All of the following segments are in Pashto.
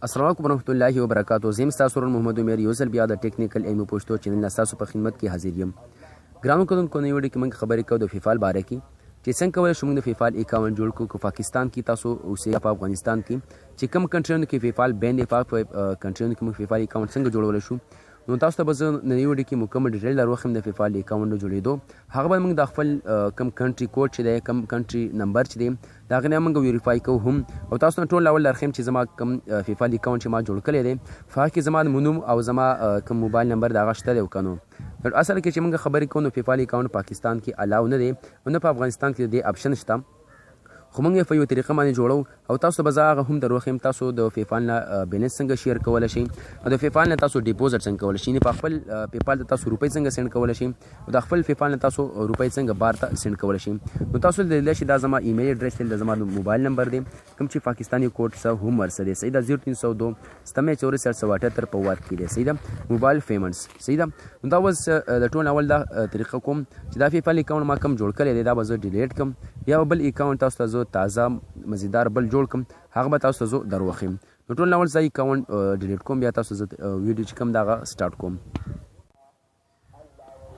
السلام علیکم ورحمۃ اللہ وبرکاتہ. زم تاسو ورن محمد عمر یو ځل بیا د ټیکنیکل ایمو پښتو چینل تاسو په خدمت کې حاضر یم. ګرانو کډونکو نو وړي کې موږ خبرې کوو د فیفال باره کې چې څنګه کولای شو موږ د فیفال اکاونټ جوړ کړو. په پاکستان کې تاسو اوسئ په افغانستان کې چې کوم کنټریونو کې فیفال بین دی، په کنټریونو کې موږ فیفال اکاونټ څنګه جوړولی شو، نو تاسو ته به زه نن ویډیو کې مکمل ډیټیل دروښیم د فیفال اکاونټ جوړېدو. هغه به موږ د خپل کم کنټري کوډ چې دی، کم کنټري نمبر چې دی، د هغې نه موږ ویریفای کوو هم. او تاسو ته ټول اول درښیم چې زما کم فیفال اکاونټ چې ما جوړ کړی دی، په هغه کې زما د نوم او زما کم موبایل نمبر د هغه شته دی. که نو اصل کې چې موږ خبرې کوو نو فیفال اکاونټ پاکستان کې الاو نه دی او نه په افغانستان کې د دې اپشن شته، خو موږ یې په یو طریقه باندې جوړو. او تاسو به زه هغه هم دروښیم تاسو د فیفال نه بیلنس څنګه شیر کولی شئ او د فیفال نه تاسو ډیپوزټ څنګه کولی شئ، په خپل پیپال ته تاسو روپۍ څنګه سینډ کولی شئ او د خپل فیفال نه تاسو روپۍ څنګه بار ته سینډ کولی شئ. نو تاسو لیدلی شئ دا زما ایمیل ایډرس دی، دا زما د موبایل نمبر دی کوم چې پاکستاني کوډ سره هم ورسره دی. صحیح ده، 0302 94 په واد کې دی. صحیح ده، موبایل پیمنټس. صحیح ده، نو دا اوس د ټول اول دا طریقه کوم چې دا فیفال اکاونټ ما کم جوړ کړی دی دا به زه ډیلیټ کړم، یا بل اکاونټ تاسو ته زه تازه مزیدار بل جوړ کړم، هغه به تاسو ته زه دروښیم. نو ټول اول زه اکاونټ ډیلیټ کوم، بیا تاسو زه ویډیو چې کوم دا هغه سټارټ کوم.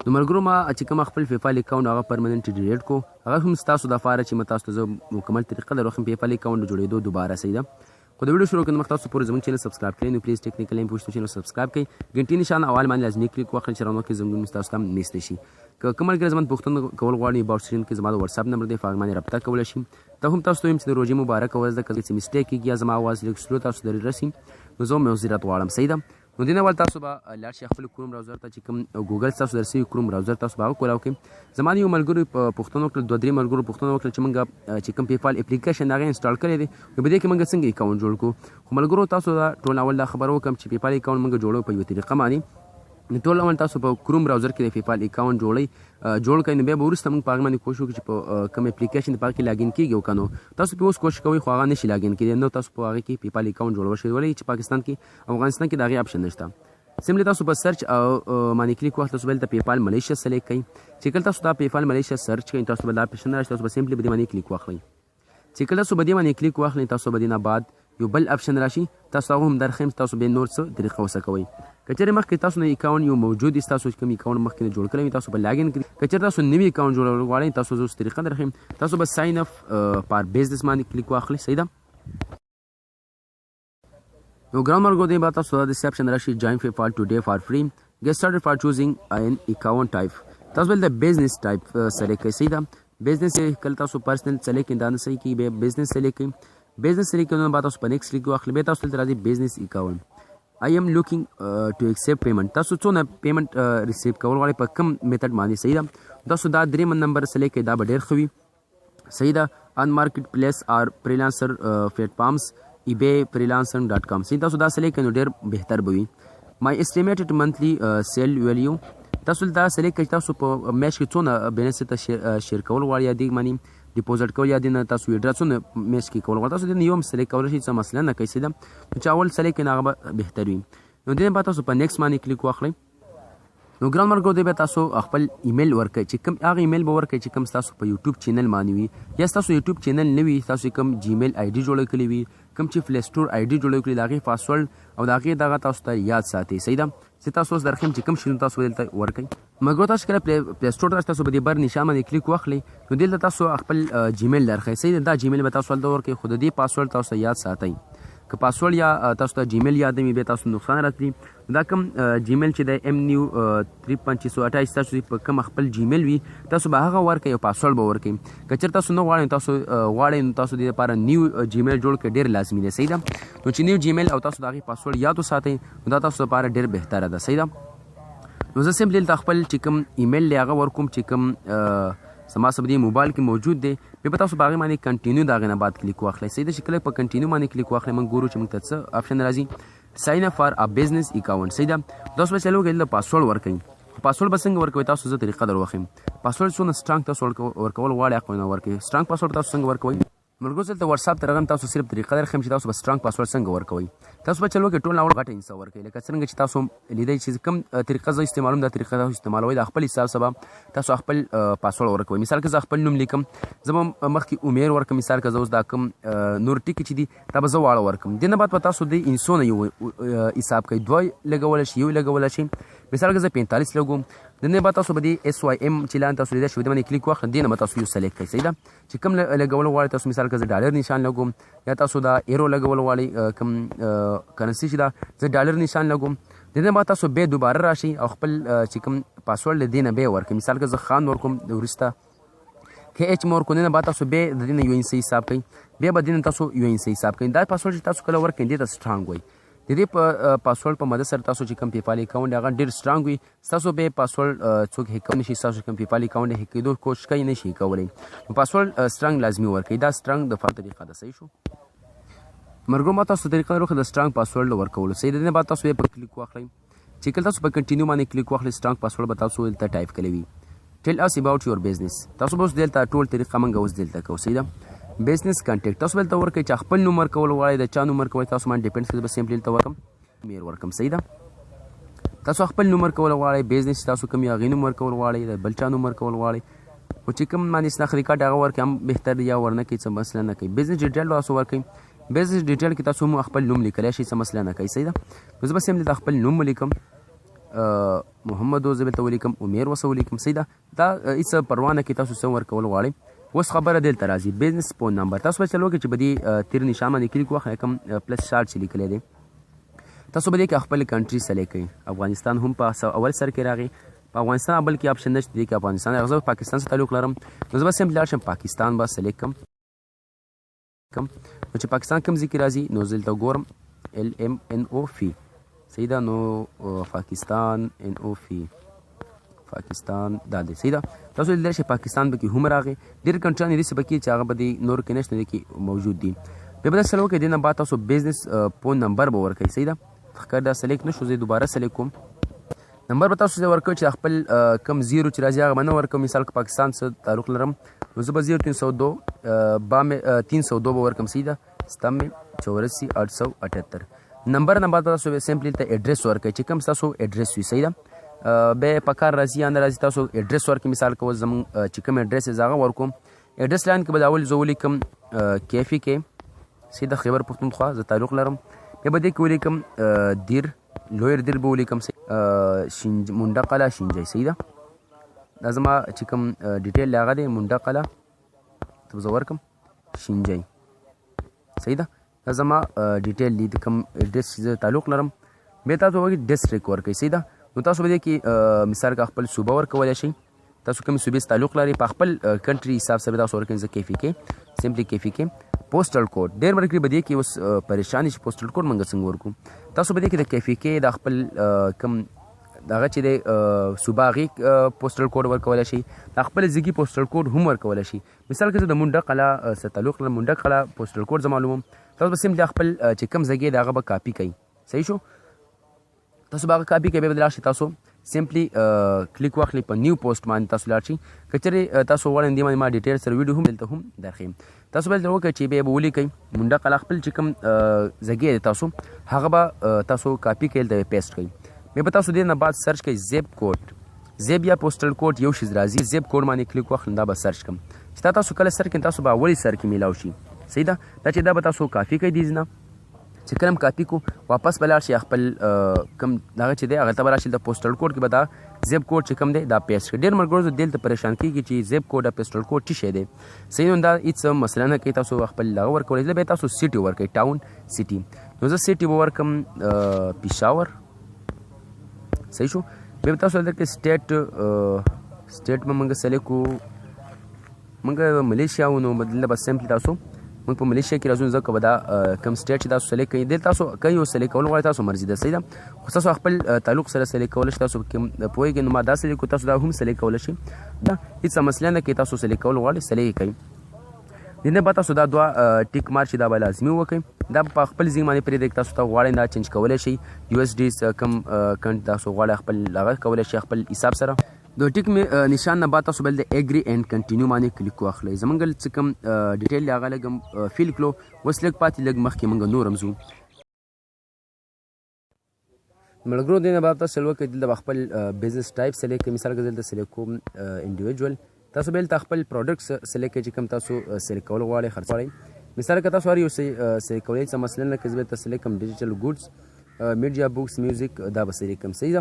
نو ملګرو ما چې کوم خپل فیفال اکاونټ هغه پرمننټ ډیلیټ کو، هغه هم ستاسو دپاره چې ما تاسو ته زه مکمل طریقه دروښیم فیفال اکاونټ جوړېدو دوباره. صحیح ده، خو د ویډیو شروع کړو مخکې تاسو پورې زموږ چینل سبسکرایب کړئ. نو پلیز ټیکنیکل ایم پښتو چینل سبسکرایب کړئ، غنټې نشان اول باندې لازمي کلیک وکړئ چې راونو کې زموږ تاسو ته میسج شي. که کوم ملګری زما پوښتنه کول غواړي اباوټ سکرین کې زما د واتساپ نمبر دی، په هغه باندې رابطه کولی شي. ته هم تاسو ته وایم چې د روژې مبارک ورځ ده، که څه مسټیک کېږي یا زما اواز لږ سلو تاسو ته رسي نو زه معذرت غواړم. صحیح ده، نو دې نه اول تاسو به لاړ شئ خپل کروم براوزر ته، چې کوم ګوګل تاسو درسوي کروم براوزر تاسو به هغه کولاو کړئ. زما د یو ملګرو پوښتنه وکړه، دوه درې ملګرو پوښتنه وکړه چې موږ چې کوم پیپال اپلیکیشن هغه انسټال کړی دی نو په دې کې موږ څنګه اکاونټ جوړ کړو. خو ملګرو تاسو ته ټول اول دا خبره وکړم چې پیپال اکاونټ موږ جوړو په یوه طریقه باندې. نو ټول اول تاسو په کروم براوزر کې د فیفال اکاونټ جوړ کړئ، نو بیا به وروسته موږ په هغه باندې کوشش وکړو چې په کوم اپلیکیشن په هغه کې لاګین کېږي. او که نو تاسو پې اوس کوشش کوئ خو هغه نشي لاګین کېدی، نو تاسو په هغه کې پیپال اکاونټ جوړولی شئ، ولې چې پاکستان کې افغانستان کې د هغې اپشن نشته. سمپلی تاسو په سرچ باندې کلیک وکړئ، تاسو به دلته پیپال ملیشیا سلیکټ کړئ. چې کله تاسو دا پیپال ملیشیا سرچ کړئ تاسو به دا اپشن راشي، تاسو به سمپلی په دې باندې کلیک واخلئ. چې کله تاسو په دې باندې کلیک واخلئ تاسو به دې نه بعد یو بل اپشن راشي، تاسو هغه هم درښیم، تاسو به نور څه طریقه وسه کوئ. که چېرې مخکې تاسو نه اکاونټ یو موجود وي، تاسو چې کوم اکاونټ مخکې نه جوړ کړی وي تاسو به لاګین کړئ. که چېرې تاسو نوي اکاونټ جوړول غواړئ تاسو زه اوس طریقه درښیم، تاسو به ساین اپ پار بیزنس باندې کلیک واخلئ. صحیح ده، نو ګران ملګرو دې به تاسو ته داسې اپشن راشي جوین فیفال ټوډے فار فري، ګیټ سټارټډ فار چوزینګ ان اکاونټ ټایپ. تاسو به د بیزنس ټایپ سلیکټ کړئ. صحیح ده، بیزنس کله تاسو پرسنل سلیکټ کړئ دا نه صحیح کېږي، بیا بیزنس سلیکټ کړئ. بیزنس سلیکټ کړئ نو بعد تاسو په نیکسټ کلیک واخلئ، بیا تاسو دلته راځي بیزنس اکاونټ. I am looking to accept payment. تاسو څونه پیمنټ ریسیو کول غواړئ په کوم میتھډ باندې. صحیح ده، تاسو دا دریم نمبر سلیکټ کړئ، دا به ډېر ښه وي. صحیح ده، ان مارکیټ پلیس آر فریلانسر پلیټفارمز ebay.freelancer.com. صحیح تاسو دا سلیکټ کړئ نو ډېر بهتر به وي. مای استیمیټډ منتھلی سیل ویلیو تاسو دا سلیکټ کړئ، تاسو په میاشت کې څونه بیلنس ته شیر کول غواړئ یا دې باندې ډیپوزټ کول یا دې نه تاسو ویډرا څونه میاشت کې کول غواړئ، تاسو دې یو هم سلیکټ کولی شئ، څه مسله نه کوي. صحیح ده، چې اول سلیکټ کړئ هغه به بهتر وي. نو دې نه بعد تاسو په نیکسټ باندې کلیک واخلئ. نو ګران ملګرو دې بیا تاسو خپل ایمیل ورکړئ، چې کوم هغه ایمیل به ورکړئ چې کوم ستاسو په یوټیوب چینل باندې وي، یا ستاسو یوټیوب چینل نه وي، تاسو کوم جیمیل آی ډي جوړه کړې وي، کوم چې پلی سټور آی ډي جوړه کړې د هغې پاسورډ او د هغې دغه تاسو ته یاد ساتئ. صحیح ده، چې تاسو اوس درښیم چې کوم شیونه تاسو دلته ورکړئ. ملګرو تاسو کله پلی سټور ته تاسو به دې بر نشان باندې کلیک واخلئ نو دلته تاسو خپل جیمیل درښئ. صحیح ده، دا جیمیل به تاسو هلته ورکړئ، خو د دې پاسورډ تاسو یاد ساتئ. که پاسورډ یا تاسو ته جیمیل یاد وي بیا تاسو نقصان راځي. دا کوم جیمیل چې د ایم نیو 35628 تاسو په کوم خپل جیمیل وي تاسو به هغه ورکړئ او پاسورډ به ورکړئ. که چېرته تاسو نه غواړئ تاسو غواړئ نو تاسو دې لپاره نیو جیمیل جوړ کړئ، ډېر لازمي دی. صحیح ده، نو چې نیو جیمیل او تاسو د هغې پاسورډ یاد وساتئ نو دا تاسو لپاره ډېر بهتره ده. صحیح ده، نو زه سمپلی دلته خپل چې کوم ایمیل دی هغه ورکوم چې کوم زما سره دې موبایل کې موجود دی، بیا به تاسو په هغې باندې کنټینیو د هغې نه بعد کلیک واخلئ. صحیح ده، چې کله په کنټینیو باندې کلیک واخلئ موږ ګورو چې موږ ته څه اپشن راځي، ساین اپ فار ا بزنس اکاونټ. صحیح ده، تاسو به چلو کې دلته پاسورډ ورکوئ. پاسورډ به څنګه ورکوئ تاسو زه طریقه در وښیم. پاسورډ څونه سټرانګ تاسو ورکول غواړئ هغه نه ورکوئ. سټرانګ پاسورډ تاسو څنګه ورکوئ ملګرو دلته واتساپ ته راغلم تاسو صرف طریقه درښیم چې تاسو به سټرانګ پاسورډ څنګه ورکوئ. تاسو به چلو کې ټول ناوړه غټه انسا ورکوئ لکه څنګه چې تاسو لیدئ چې کوم طریقه زه استعمالوم دا طریقه تاسو استعمالوئ د خپل حساب سبا تاسو خپل پاسورډ ورکوئ. مثال کې زه خپل نوم لیکم زه به مخکې عمر ورکم مثال کې زه اوس دا کوم نور ټکي چې دي دا به زه واړه ورکم. دې نه بعد به تاسو د انسو نه یو حساب کوئ دوه لګولی شي یو لګولی شي مثال کې زه 45 لګوم د نه به تاسو به د اس واي ام چې لاندې تاسو لیدلی شوي د باندې کلیک واخلئ دې نه به تاسو یو سلیکټ کړئ. صحیح ده چې کوم لګول غواړئ تاسو مثال کې زه ډالر نشان لګوم یا تاسو دا ایرو لګول غواړئ کوم کرنسي چې ده زه ډالر نشان لګوم د نه به تاسو بیا دوباره راشئ او خپل چې کوم پاسورډ له دې نه بیا ورکړئ. مثال کې زه خان ورکوم د وروسته که ایچ مور کو نه به تاسو بیا د دې نه یو انسي حساب کوئ بیا به دې نه تاسو یو انسي حساب کوئ. دا پاسورډ چې تاسو کله ورکړئ دې ته سټرانګ وایي. د دې په پاسورډ په مدد سره تاسو چې کوم پیپال اکاونټ هغه ډېر سټرانګ وي تاسو به پاسورډ څوک هیک کولی شي تاسو کوم پیپال اکاونټ هیک کېدو کوشش کوي نه شي کولی. پاسورډ سټرانګ لازمي ورکړئ دا سټرانګ د فال طریقه ده. صحیح شو مرګو ما تاسو طریقه روخه د سټرانګ پاسورډ ورکولو. صحیح ده نه بعد تاسو په کلیک واخلئ چې کله تاسو په کنټینیو باندې کلیک واخلئ سټرانګ پاسورډ به تاسو دلته ټایپ کوي ټیل اس اباوټ یور بزنس تاسو به اوس دلته ټول طریقه منګه اوس دلته کوو. صحیح ده بزنس کانټیکټ تاسو دلته ورکړئ چې خپل نوم ورکول غواړئ د چا نوم ورکوئ تاسو باندې ډیپینډ کوي به سمپلی دلته ورکم میر ورکم. صحیح ده تاسو خپل نوم ورکول غواړئ بزنس تاسو کوم هغې نوم ورکول غواړئ د بل چا نوم ورکول غواړئ او چې کوم باندې شناخت ریکارډ هغه ورکړئ هم بهتر دی یا ورنه کوي څه مسله نه کوي. بزنس ډیټیل تاسو ورکړئ بزنس ډیټیل کې تاسو هم خپل نوم لیکلی شئ څه مسله نه کوي. صحیح ده نو زه به سمپلی د خپل نوم ولیکم محمد زه بلته ولیکم عمر ورسه ولیکم. صحیح ده دا هېڅ پروا نه کوي تاسو څه ورکول غواړئ. اوس خبره دلته راځي بزنس فون نمبر تاسو به چلو کې چې به دې تیر نشان باندې کلیک واخلئ کوم پلس شارټ چې لیکلی دی تاسو به دې کې خپل کنټري سلیکټ کړئ. افغانستان هم په اول سر کې راغی په افغانستان بل کې اپشن نشته دی کې افغانستان زه پاکستان سره تعلق لرم نو زه به سمپلی لاړ شم پاکستان به سلیکټ کړم نو چې پاکستان کوم ځای کې راځي نو زه دلته ګورم LMNO. صحیح ده نو پاکستان NO پاکستان دا دی. صحیح ده تاسو لیدلی شئ پاکستان به کې هم راغی ډېر کنټریان دې داسې به کې چې هغه به دې نور کې نشته دی کې موجود دي. بیا به دا سره وکړئ دې نه بعد تاسو بزنس فون نمبر به ورکوئ. صحیح ده ښکار دا سلیکټ نه شو زه دوباره سلیکټ کوم نمبر به تاسو ورکوئ چې خپل کم زیرو چې راځي هغه به نه ورکوم. مثال که پاکستان سره تعلق لرم نو زه به 0302 302 به ورکوم. صحیح ده 87 878 نمبر نه بعد تاسو سمپلی ته ایډرس ورکوئ چې کوم ستاسو ایډرس وي. صحیح ده بیا په کار راځي یا نه راځي تاسو ایډرس ورکړئ. مثال که اوس زموږ چې کوم ایډرس یې زه هغه ورکوم ایډرس لاین کې به د اول زه ولیکم کیفي کې صحیح ده خیبر پښتونخوا زه تعلق لرم بیا به دې کې ولیکم دیر لویر دیر به ولیکم منډه قلعه شینجی. صحیح ده دا زما چې کوم ډیټیل دی هغه دی منډه قلعه ته به زه ورکم شینجی. صحیح ده دا زما ډیټیل دی د کوم ایډرس چې زه تعلق لرم. بیا تاسو وګورئ ډسټرکټ ورکوئ. صحیح ده نو تاسو به دې کې مثال که خپل صوبه ورکولی شئ تاسو کومې صوبې سره تعلق لرئ په خپل کنټري حساب سره تاسو ورکوئ. زه کیفي کې سمپلی کیفي کې پوسټل کوډ ډېر ملګري به دې کې اوس پریشان شي پوسټل کوډ موږ څنګه ورکو تاسو به دې کې د کیفي کې د خپل کوم دغه چې دی صوبه هغې پوسټل کوډ ورکولی شي د خپل ځګي پوسټل کوډ هم ورکولی شي. مثال که زه د منډه قلعه سره تعلق لرم منډه قلعه پوسټل کوډ زه معلوموم تاسو به سمپلی خپل چې کوم ځای دی هغه به کاپي کوئ. صحیح شو تاسو به هغه کاپي کوئ بیا به لاړ شئ تاسو سمپلی کلیک واخلئ په نیو پوسټ باندې تاسو لاړ شئ که چېرې تاسو غواړئ دې باندې ما ډیټیل سره ویډیو هم دلته هم درښیم. تاسو به دلته وکړئ چې بیا به ولیکئ منډه قلعه خپل چې کوم ځای دی تاسو هغه به تاسو کاپي کړئ دلته پیسټ کړئ. بیا به تاسو دې نه بعد سرچ کړئ زیب کوډ زیب یا پوسټل کوډ یو شی راځي زیب کوډ باندې کلیک واخلئ دا به سرچ کړم چې تاسو کله سر کړئ تاسو به اولي سر کې میلاو شي. صحیح ده دا چې دا به تاسو کافي کوئ دې نه چې کله هم کاپي کو واپس به لاړ شي خپل کوم دغه چې دی هغه ته به راشي د پوسټل کوډ کې به دا زیب کوډ چې کوم دی دا پیسټ کړي. ډېر ملګرو دلته پریشان کېږي چې زیب کوډ او پوسټل کوډ څه شی دی. صحیح نو دا هېڅ مسله نه کوي تاسو خپل دغه ورکولی شئ. بیا تاسو سیټي ورکوئ ټاون سیټي نو زه سیټي به ورکړم پېښور. صحیح شو بیا به تاسو دلته کې سټیټ به موږ سلیکټ کړو موږ ملیشیا و نو دلته به سمپلی تاسو موږ په ملیشیا کې راځو ځکه به دا کوم سټیټ چې تاسو سلیکټ کوئ دلته تاسو کوئ او سلیکټ کول غواړئ تاسو مرضي ده. صحیح ده خو تاسو خپل تعلق سره سلیکټ کولی شئ تاسو پوهېږئ نو ما دا سلیکټ کړو تاسو دا هم سلیکټ کولی شئ دا هېڅ مسله نه کوي تاسو سلیکټ کول غواړئ سلیکټ کوئ. دې نه به تاسو دا دوه ټیک مارک چې دا به لازمي وکړئ دا په خپل ځای باندې پرېږدئ تاسو ته غواړئ دا چینج کولی شئ USD کم تاسو غواړئ خپل هغه کولی شئ خپل حساب سره د ټیک نشان نه بعد تاسو بل د اګری اینڈ کنټینیو باندې کلیک واخلئ. زمونږ څه کوم ډیټیل هغه لږ فیل کړو، اوس لږ پاتې لږ مخکې موږ نور هم ځو. ملګرو دې نه بعد تاسو وکړئ دلته خپل بزنس ټایپ سلیکټ کړئ. مثال کې دلته سلیکټ کوم انډیویجوال، تاسو بل خپل پروډکټس سلیکټ کړئ چې کوم تاسو سلیکټ کول غواړئ خرڅ غواړئ. مثال کې تاسو هر یو سلیکټ کولی څه مثلا لکه زه بلته سلیکټ کوم ډیجیټل ګوډز، میډیا بوکس، میوزیک، دا به سلیکټ کوم. صحیح ده.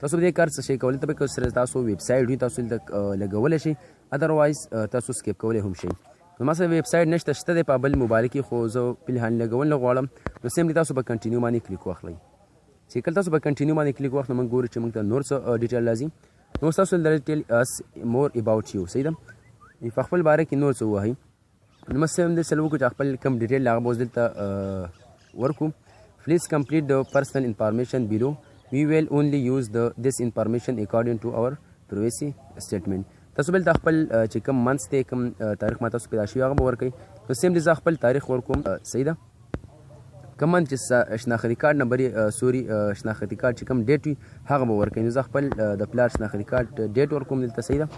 تاسو به دې کار څه شي کولی ته به سره تاسو ویب سایټ وي تاسو دلته لګولی شئ، ادروایز تاسو سکیپ کولی هم شئ. نو ما سره ویب سایټ نشته، شته دی په بل موبایل کې، خو زه فلحال لګول نه غواړم. نو سیملی تاسو به کنټینیو باندې کلیک واخلئ. چې کله تاسو به کنټینیو باندې کلیک واخلئ موږ ګورو چې موږ ته نور څه ډیټیل راځي. نو تاسو د ټیل اس مور اباوټ یو. صحیح ده. په خپل باره کې نور څه ووایئ. نو مست هم دې سره وکړو چې خپل کوم ډیټیل هغه به اوس دلته ورکړو. Please complete the personal information below. We will only use this information according to our privacy statement. تاسو بل خپل چې کوم منث ته کوم تاریخ ما تاسو پیدا شوی هغه به ورکړئ. نو سیم دې خپل تاریخ ورکوم. صحیح ده. کوم منث چې شناختی کارت نمبر سوري شناختی کارت چې کوم ډیټ وي هغه به ورکړئ. نو زه خپل د پلار شناختی کارت ډیټ ورکوم دلته. صحیح ده.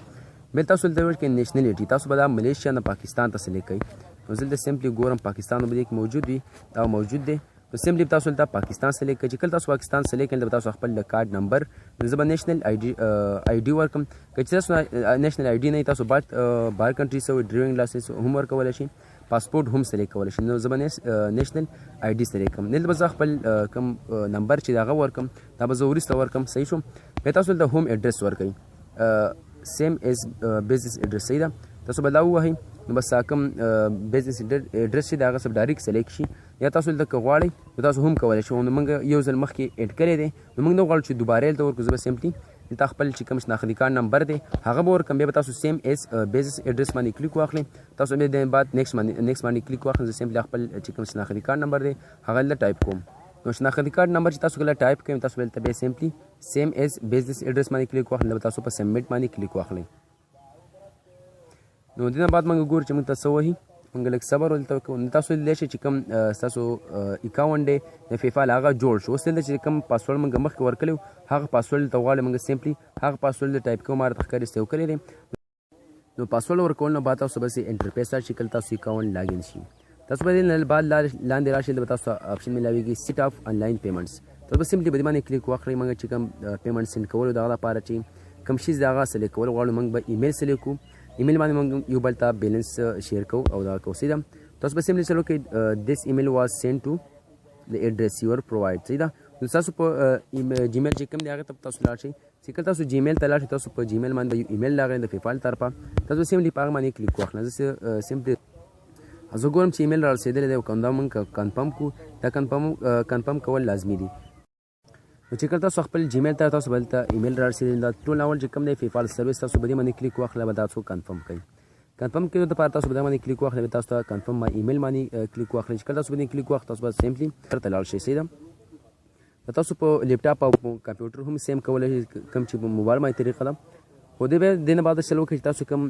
بل تاسو دلته ورکړئ نیشنلټي، تاسو به دا ملیشیا نه پاکستان ته سلیکټ کړئ. نو زه دلته سمپلی ګورم پاکستان به دې موجود وي دا موجود دی. نو سمپلی تاسو دلته پاکستان سلیکټ کړئ. چې کله تاسو پاکستان سلیکټ کړئ تاسو خپل د کارت نمبر زه به نیشنل آی ډي ورکړم. که چې تاسو نیشنل آی ډي نه تاسو بهر کنټري سوی ډرایوینګ لایسنس هم ورکولی شئ، پاسپورټ هم سلیکټ کولی شئ. نو زه به نیشنل آی ډي سلیکټ کړم. دلته به زه خپل کوم نمبر چې هغه ورکړم دا به زه وروسته ورکړم. صحیح شو. بیا تاسو دلته هوم ایډرس ورکړئ سیم ایز بزنس ایډرس. صحیح ده. تاسو به دا ووهئ. نو بس کوم بزنس ایډرس چې د هغه سب ډایرکټ سلیکټ شي، یا تاسو دلته که غواړئ نو تاسو هم کولی شئ. نو موږ یو ځل مخکې ایډ کړی دی، نو موږ نه غواړو چې دوباره دلته ورکړو. زه به سمپلي دلته خپل چې کوم شناختی کارت نمبر دی هغه به ورکړم. بیا به تاسو سیم ایز بزنس ایډرس باندې کلیک واخلئ. تاسو بیا د بعد نیکسټ باندې کلیک واخلئ. زه سمپلي خپل چې کوم شناختی کارت نمبر دی هغه دلته ټایپ کوم. نو شناختی کارت نمبر چې تاسو کله ټایپ کړئ تاسو دلته بیا سمپلي سیم ایز بزنس ایډرس باندې کلیک واخلئ. بیا تاسو په سبمیټ باندې کلیک واخلئ. نو دې نه بعد موږ ګورو چې موږ ته څه وایي. موږ لږ صبر ولته وکړو. نو تاسو لیدلی شئ چې کوم ستاسو اکاونټ دی د پیپال هغه جوړ شو. اوس دلته چې کوم پاسورډ موږ مخکې ورکړی و هغه پاسورډ دلته غواړو موږ سمپلي هغه پاسورډ دلته ټایپ کوو. ما راته ښکاري سیو کړی دی. نو پاسورډ ورکول نه بعد تاسو بس انټرفیس راشي کله تاسو اکاونټ لاګین شي. تاسو به دې نه بعد لاندې راشي دلته تاسو اپشن ملاویږي سیټ اف آنلاین پیمنټس. تاسو به سمپلي په دې باندې کلیک واخلئ. موږ چې کوم پیمنټ سینډ کولو دغه لپاره چې کوم شي د هغه سلیکټ کول غواړو موږ به ایمیل سلیکټ کوو. ایمیل باندې موږ یو بل ته بیلنس شیر کوو او دا کوو. صحیح ده. تاسو به سمپلي چلو کې دیس ایمیل واز سینډ ټو د ایډرس یور پرووایډ. صحیح ده. نو تاسو په جیمیل چې کوم دی هغه ته تاسو لاړ شئ. چې کله تاسو جیمیل ته لاړ شئ تاسو په جیمیل باندې یو ایمیل راغلی د پیپال طرفه، تاسو سمپلي په هغه باندې کلیک واخلئ. زه سمپلي زه ګورم چې ایمیل را رسېدلی دی او که همدا موږ کنفرم کړو. دا کنفرم کول لازمي دي. نو چې کله تاسو خپل جیمیل ته تاسو به دلته ایمیل را رسېدلی دا ټول اول چې کوم دی پیپال سروس تاسو به دې باندې کلیک واخلئ. به تاسو کنفرم کوئ. کنفرم کېدو دپاره تاسو به دې باندې کلیک واخلئ. تاسو ته کنفرم مای ایمیل باندې کلیک واخلئ. چې کله تاسو باندې کلیک واخلئ تاسو به سمپلي ته لاړ شئ. صحیح ده. تاسو په لیپټاپ او کمپیوټر هم سیم کولی شئ کوم چې په موبایل باندې طریقه ده. خو دې بیا دې نه بعد چلو وکړئ چې تاسو کوم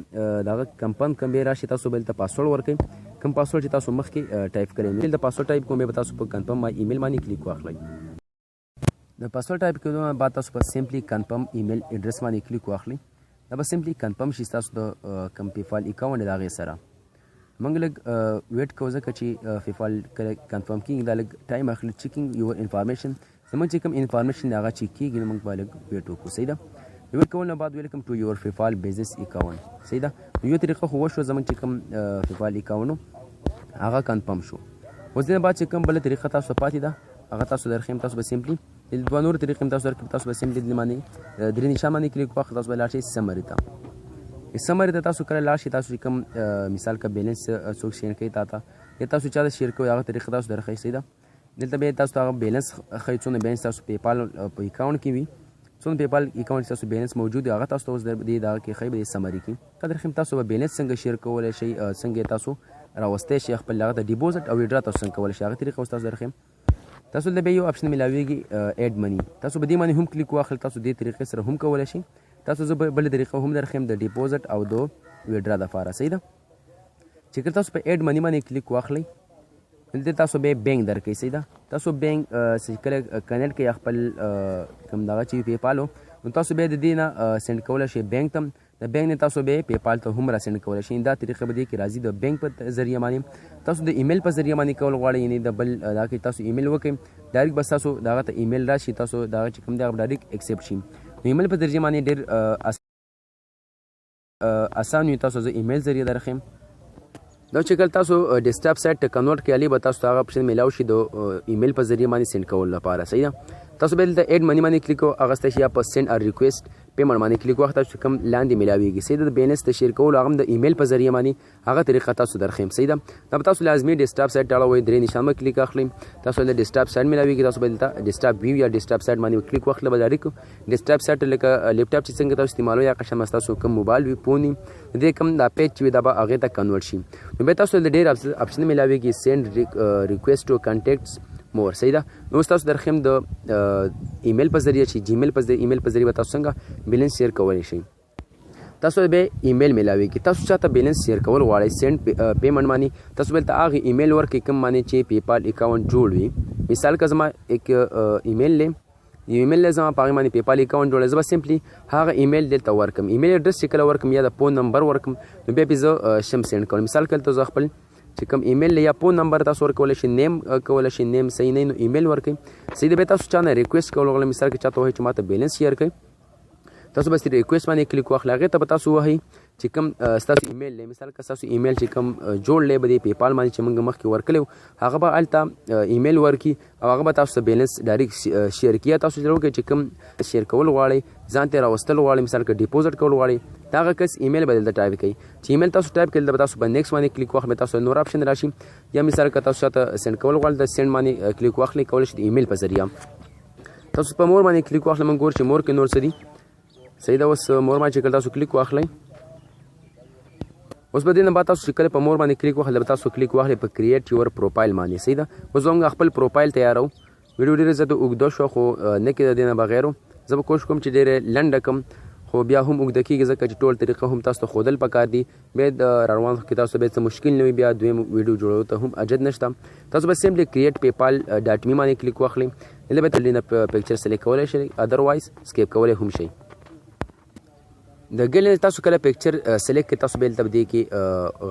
دغه کنفرم کوم بیا راشي تاسو به دلته پاسورډ ورکړئ. کوم پاسورډ چې تاسو مخکې ټایپ کړی وي دلته پاسورډ ټایپ کوم بیا به تاسو په کنفرم مای ایمیل باندې کلیک واخلئ. د پاسورډ ټایپ کېدو نه بعد تاسو په سمپلي کنفرم ایمیل ایډرس باندې کلیک واخلئ. دا به سمپلي کنفرم شي ستاسو د کوم پیپال اکاونټ دی د هغې سره. موږ لږ ویټ کوو ځکه چې پیپال کله کنفرم کېږي دا لږ ټایم اخلي. چیکینګ یور انفارمیشن زموږ چې کوم انفارمیشن دی هغه چیک کېږي. نو موږ به لږ ویټ وکړو. صحیح ده. ویټ کول نه بعد ویلکم ټو یور پیپال بزنس اکاونټ. صحیح ده. یو طریقه خو وشوه زموږ چې کوم پیپال اکاونټ هغه کنفرم شو. اوس دې نه بعد چې کوم بله طریقه تاسو پاتې ده هغه تاسو درښیم. تاسو به سمپلي دوه نور طریقې تاسو درکړم. تاسو به سمپلي دې باندې درې نشان باندې کلیک واخلئ. تاسو به لاړ شئ سمري ته. سمري ته تاسو کله لاړ شئ تاسو چې کوم مثال کا بیلنس څوک شیر کوي تا ته یا تاسو چا ته شیر کوئ هغه طریقه تاسو درښئ. صحیح ده. دلته بیا تاسو ته هغه بیلنس ښایي څومره بیلنس تاسو پیپال په اکاونټ کې وي څومره پیپال اکاونټ تاسو بیلنس موجود وي هغه تاسو ته اوس دې دغه کې ښایي به دې سمري کې ته درښیم. تاسو به بیلنس څنګه شیر کولی شئ څنګه تاسو راوستی شئ خپل هغه ته ډیپوزټ او ویډرا تاسو څنګه کولی شئ هغه طریقه اوس تاسو درښیم. تاسو دلته بیا یو اپشن میلاویږي ایډ مني. تاسو به دې باندې هم کلیک واخلئ. تاسو دې طریقې سره هم کولی شئ. تاسو زه بلې طریقه هم درښیم د ډیپوزټ او د ویډرا دپاره. صحیح ده. چې کله تاسو په ایډ مني باندې کلیک واخلئ دلته تاسو به بینک درکوئ. صحیح ده. تاسو بینک چې کله کنیکټ کوئ خپل کوم دغه چې پیپال نو تاسو به د دې نه سند کولی شئ بینک ته د بینک نه تاسو به پیپال ته هم را سند کولی شئ دا طریقه به دې کې راځي د بینک په ذریعه باندې تاسو د ایمیل په ذریعه باندې کول غواړئ یعنی د بل دا کې تاسو ایمیل وکړئ ډایرکټ بس تاسو دغه ته ایمیل راشي تاسو دغه چې کوم دی هغه ډایرکټ ایکسپټ شي نو ایمیل په ذریعه باندې ډېر اسان وي تاسو زه ایمیل ذریعه درخم دا چې کله تاسو ډیسکټاپ سایت ته کنورټ کړئ به تاسو هغه اپشن میلاو شي د ایمیل په ذریعه باندې سند کول لپاره صحیح ده تاسو به دلته ایډ منی باندې کلیک کوئ هغه ستاسو یا په سند ار ریکویسټ پیمنټ باندې کلیک وخت چې کوم لاندې میلاویږي صحیح ده د بیلنس ته شیر کول هغه د ایمیل په ذریعه باندې هغه طریقه تاسو درخم صحیح ده دا تاسو لازمي ډیسکټاپ سایت ډاله وي درې نشان باندې کلیک اخلئ تاسو د ډیسکټاپ سایت میلاویږي تاسو به دلته ډیسکټاپ ویو یا ډیسکټاپ سایت باندې کلیک وکړئ به ډایرکټ ډیسکټاپ سایت لکه لیپټاپ چې څنګه تاسو استعمالوي یا قشم تاسو کوم موبایل وي فون دې کوم دا پیج چې دا به هغه ته کنورټ شي نو به تاسو د ډېر اپشن میلاویږي سند ریکویسټ ټو کانټیکټس مور صحیح ده نو تاسو درخم د ایمیل په ذریعه چې جیمیل په ذریعه ایمیل په ذریعه تاسو څنګه بیلنس شیر کولی شئ تاسو به ایمیل میلاویږي تاسو چاته بیلنس شیر کول غواړئ سند پیمنټ باندې تاسو به هغه ایمیل ورکړئ کوم باندې چې پیپال اکاونټ جوړ وي مثال که زما ایک ایمیل لې ایمیل له زما په باندې پیپال اکاونټ جوړ زما سمپلی هغه ایمیل دلته ورکم ایمیل اډرس چې کله ورکم یا د فون نمبر ورکم نو بیا به زه شم سند کوم مثال کله تاسو خپل چې کوم ایمیل یا فون نمبر تاسو ورکولی شئ نیم کولی شئ نیم صحیح نه نو ایمیل ورکړئ صحیح ده بیا تاسو چا نه ریکویسټ کول غواړئ مثال کې چاته وایي چې ماته بیلنس شیر کړئ تاسو بس ریکویسټ باندې کلیک واخلئ هغې ته به تاسو ووایئ چې کوم ستاسو ایمیل دی مثال که ستاسو ایمیل چې کوم جوړ دی به د پیپال باندې چې موږ مخکې ورکړی هغه به هلته ایمیل ورکړي او هغه به تاسو ته بیلنس ډایرکټ شیر کړي یا تاسو چې وکړئ چې کوم شیر کول غواړئ ځان ته راوستل غواړئ مثال که ډیپوزټ کول غواړئ دا هغه کس ایمیل به دلته ټایپ کوي چې ایمیل تاسو ټایپ کړئ به تاسو به نیکسټ باندې کلیک واخلئ تاسو نور اپشن راشي یا مثال که تاسو چاته سند کول غواړئ د سند باندې کلیک واخلئ کولی شئ د ایمیل په ذریعه تاسو په مور باندې کلیک واخلئ موږ ګورو چې مور کې نور څه دي صحیح ده اوس مور باندې چې کله تاسو کلیک واخلئ اوس به دې نه بعد تاسو چې کله په مور باندې کلیک واخلئ به تاسو کلیک واخلئ په کریټ یور پروفایل باندې صحیح ده اوس موږ خپل پروفایل تیارو ویډیو ډېره زیاته اوږده شوه خو نه کېده دې نه بغیر زه به کوشش کوم چې ډېرې لنډه کړم خو بیا هم اوږده کېږي ځکه چې ټول طریقه هم تاسو ته ښودل پکار دي بیا د راروان کې تاسو بیا څه مشکل نه وي بیا دویم ویډیو جوړولو ته هم اجد نشته تاسو به سمپلی کریټ پیپال ډاټ می باندې کلیک واخلئ دلته به تللی نه پکچر سلیکټ کولی شئ ادروایز سکیپ کولی هم شئ د ګل تاسو کله پکچر سلیکټ کړئ تاسو به دلته دې کې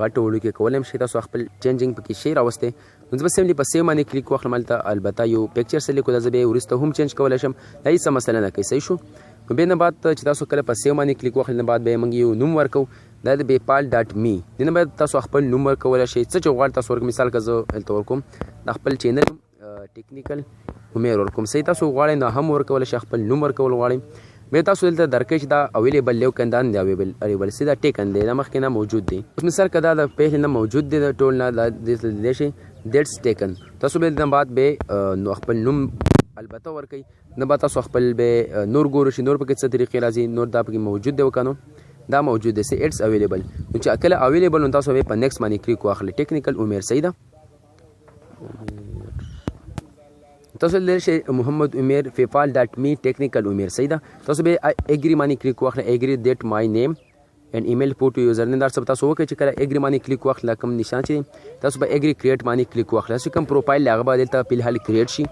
غټ وړو کې کولی هم شئ تاسو خپل چینجینګ پکې شی راوستی نو زه به سمپلی په سیو باندې کلیک واخلم هلته البته یو پکچر سلیکټ کړو دا زه بیا وروسته هم چینج کولی شم دا هېڅ مسله نه کوي صحیح شو نو بیا نه بعد چې تاسو کله په سیو باندې کلیک واخلئ نه بعد بیا موږ یو نوم ورکو دا د پیپال ډاټ می دې نه باید تاسو خپل نوم ورکولی شئ څه چې غواړئ تاسو ورکړئ مثال که زه دلته ورکوم د خپل چینل ټیکنیکل عمیر ورکوم صحیح تاسو غواړئ نه هم ورکولی شئ خپل نوم ورکول غواړئ بیا تاسو دلته درکړئ چې دا اویلیبل دی او که دا نه دی اویلیبل سي دا ټیکن دی دا مخکې نه موجود دی اوس مثال که دا د پهلې نه موجود دی د ټول نه دی شي دیټس ټیکن تاسو به دلته بعد به نو خپل نوم البته ورکئ نه به تاسو خپل به نور ګورو چې نور پکې څه طریقې راځي نور دا پکې موجود دی وکنو دا موجود دی سي اټس اویلیبل نو چې کله اویلیبل نو تاسو به په نیکسټ باندې کلیک واخلئ ټیکنیکل عمر صحیح ده تاسو لیدلی شئ محمد عمر پیپال ډاټ می ټیکنیکل عمر صحیح ده تاسو به اګری باندې کلیک واخلئ اګری دیټ مای نیم اینڈ ایمیل فوټو یوزر نیم دا څه تاسو وکړئ چې کله اګری باندې کلیک واخلئ کوم نشان چې تاسو به اګری کریټ باندې کلیک واخلئ چې کوم پروفایل هغه به دلته فلحال کریټ شي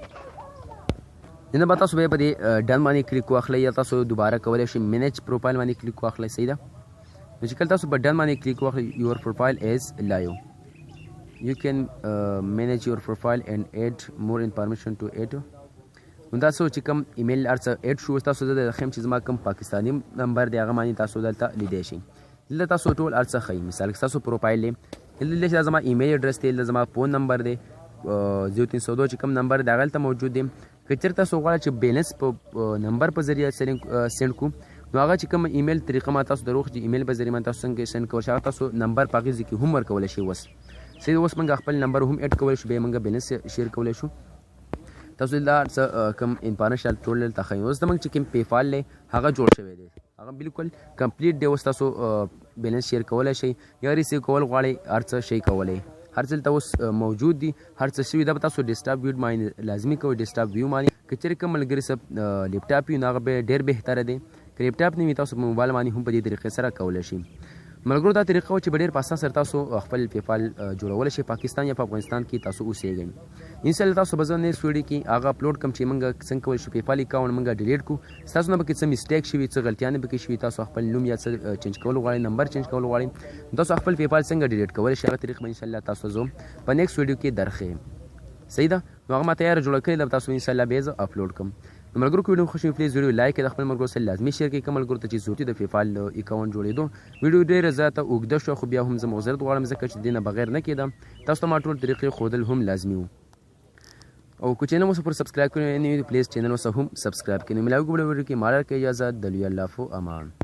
نه به تاسو به په دې ډن باندې کلیک واخلئ یا تاسو دوباره کولی شئ مینیج پروفایل باندې کلیک واخلئ صحیح ده نو چې کله تاسو په ډن باندې کلیک واخلئ یور پروفایل از لایو you can manage your profile and add more information to it نو تاسو چې کوم ایمیل ارڅه اډ شو تاسو د خیم چې زما کوم پاکستاني نمبر دی هغه باندې تاسو دلته لیدلی شئ دلته تاسو ټول ارڅه ښیي مثال تاسو پروفایل دی دلته چې زما ایمیل اډرس دی زما فون نمبر دی 0302 چې کوم نمبر دی هغه دلته موجود دی که چېرته تاسو غواړئ چې بیلنس په نمبر په ذریعه سینډ کړو نو هغه چې کوم ایمیل طریقه ما تاسو دروغ چې ایمیل په ذریعه ما تاسو څنګه سینډ کولی شئ هغه تاسو نمبر په هغې ځای کې هم ورکولی شئ صحیح اوس موږ خپل نمبر هم اډ کولی شو بیا موږ بیلنس شیر کولی شو تاسو دا څه کوم انفارمیشن ټول دلته ښیي اوس زموږ چې کوم پیپال دی هغه جوړ شوی دی هغه بالکل کمپلیټ دی اوس تاسو بیلنس شیر کولی شئ یا ریسیو کول غواړئ هر څه شی کولی هر څه دلته اوس موجود دي هر څه شوي دا به تاسو ډیسکټاپ ویو باندې لازمي کوئ ډیسکټاپ ویو باندې که چېرې کوم ملګري صاحب لیپټاپ وي نو هغه به ډېر بهتره دی که لیپټاپ نه وي تاسو په موبایل باندې هم په دې طریقې سره کولی شئ ملګرو دا طریقه و چې ډېر په اسانه سره تاسو خپل پیپال جوړولی شئ پاکستان یا په افغانستان کې تاسو اوسیږئ. انشاءالله تاسو به زه نیکسټ ویډیو کې هغه اپلوډ کړم چې موږ څنګه کولی شو پیپال اکاونټ موږ ډیلیټ کړو. ستاسو نه پکې څه مسټیک شوي څه غلطیانې پکې شوي تاسو خپل نوم یا څه چینج کول غواړئ نمبر چینج کول غواړئ تاسو خپل پیپال څنګه ډیلیټ کولی شئ هغه طریقه به انشاءالله تاسو زه په نیکسټ ویډیو کې درښیم. صحیح ده نو هغه ما تیاره جوړه کړې ده تاسو انشاءالله به زه اپلوډ کړم. نو ملګرو که ویډیو خوښ وي پلیز ویډیو لایک کړئ د خپل ملګرو سره لازمي شیر کړئ کوم ملګرو ته چې ضروري د پیپال اکاونټ جوړېدو ویډیو ډېره زیاته اوږده شوه خو بیا هم زه معذرت غواړم ځکه چې د دې نه بغیر نه کېده تاسو ته ما ټول طریقې ښودل هم لازمي وو. او که چینل مو سره سبسکرایب کړی نه وي پلیز چینل مو سره هم سبسکرایب کړئ. نو ملاوي ویډیو کې مالر کې اجازه د لوی الله فو امان.